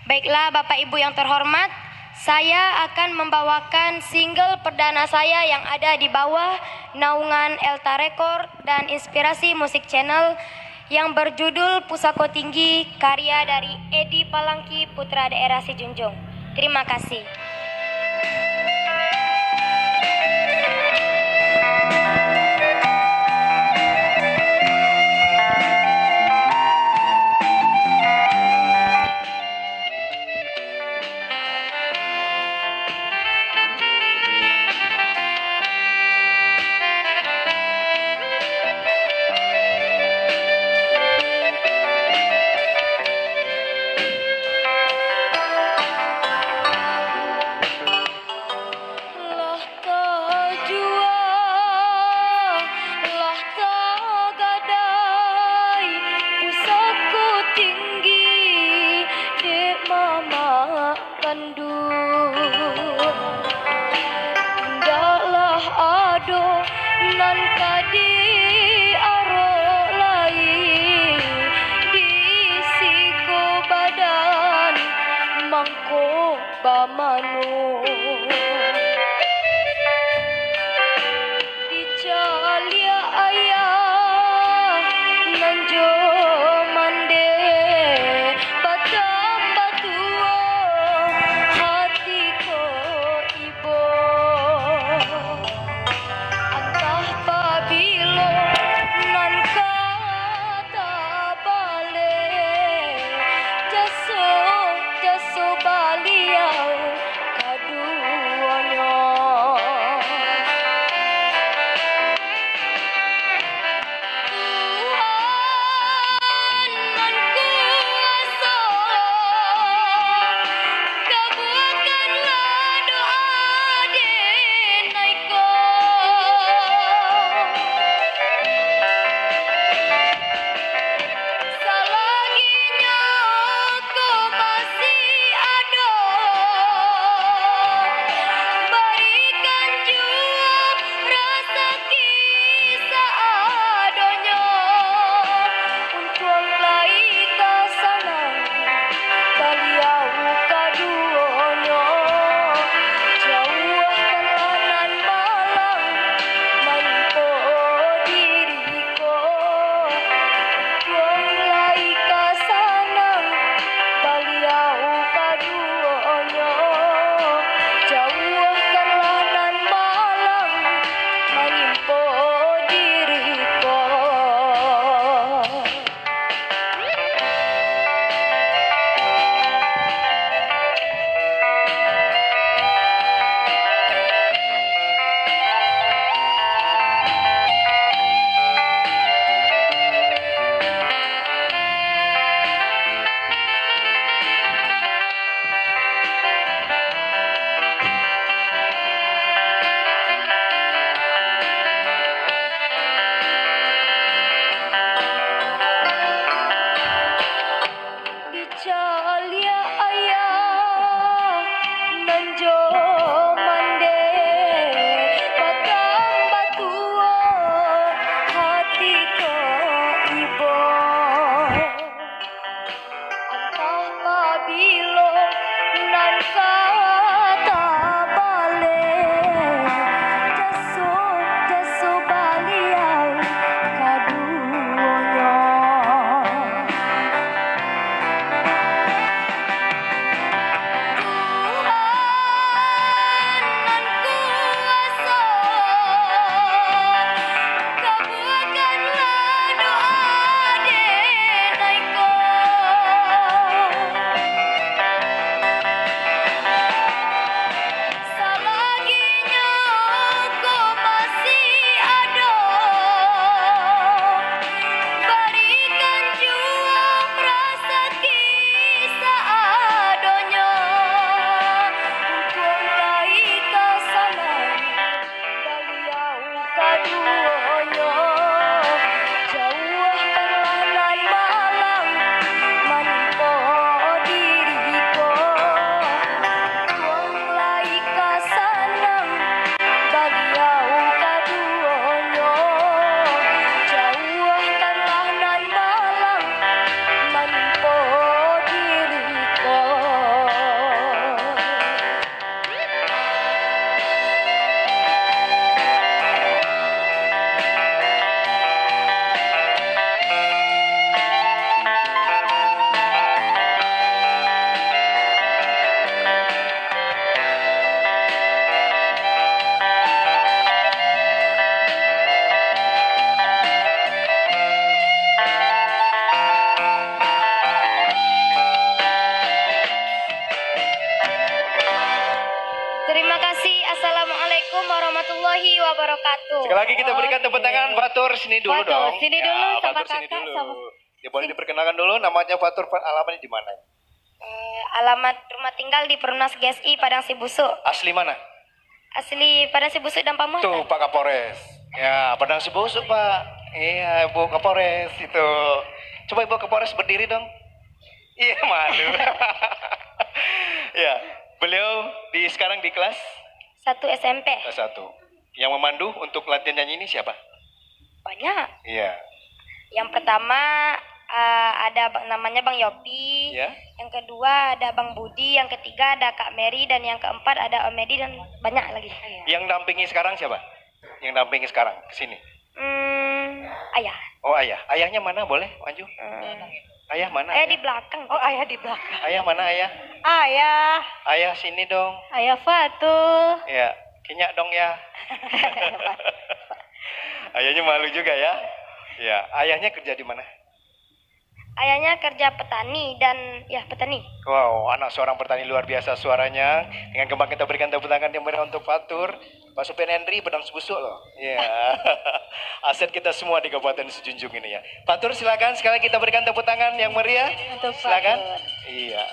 Baiklah Bapak Ibu yang terhormat, saya akan membawakan single perdana saya yang ada di bawah naungan Elta Record dan Inspirasi Musik Channel yang berjudul Pusako Tinggi, karya dari Edi Palangki, putra daerah Sijunjung. Terima kasih. Ndaklah ado nan kadi aro lai disiko badan mangko bamanu dicalia ayah nanjo mande batam batuo hati ko ibo antah pabilo nan kata bale jaso jaso baliau kaduanya Calia ayah nanjo mande batam batuo hati ko ibo antah pabilo nan kata bale jaso jaso baliau kaduanya Assalamualaikum warahmatullahi wabarakatuh. Sekali lagi kita berikan tepuk tangan Fatur sini dulu Fatur, dong. sini dulu sama Fatur sini kakak, dulu. sama- Ya boleh diperkenalkan dulu namanya Fatur, alamatnya di mana? Alamat rumah tinggal di Perumnas GSI Padang Sibusuk. Asli mana? Asli Padang Sibusuk dan Pamuatan. Tuh Pak Kapolres. Ya, Padang Sibusuk Pak. Iya, Ibu Kapolres itu. Coba Ibu Kapolres berdiri dong. Iya, malu. Ya, beliau sekarang di kelas 1 SMP. kelas 1. Yang memandu untuk latihan nyanyi ini siapa? Banyak. Iya. Yang pertama ada namanya Bang Yopi. Ya. Yang kedua ada Bang Budi. Yang ketiga ada Kak Mary. Dan yang keempat ada Om Edi dan banyak lagi. Yang dampingi sekarang siapa? Yang dampingi sekarang ke sini. Ayah. Oh, ayah. Ayahnya mana? Boleh maju? Ayah mana? Di belakang. Oh, ayah di belakang. Ayah mana ayah? Ayah. Ayah sini dong. Ayah Fatul. Ya, kinyak dong ya. Ayahnya malu juga ya. Ya, ayahnya kerja di mana? Ayahnya kerja petani dan petani. Wow, anak seorang petani luar biasa suaranya. Dengan kembang kita berikan tepuk tangan yang meriah untuk Fatur. Pak Supir Henry Padang Sibusuk loh. Ya. Aset kita semua di Kabupaten Sejunjung ini ya. Fatur silakan sekali kita berikan tepuk tangan yang meriah. Untuk Silakan. Fatur. Iya.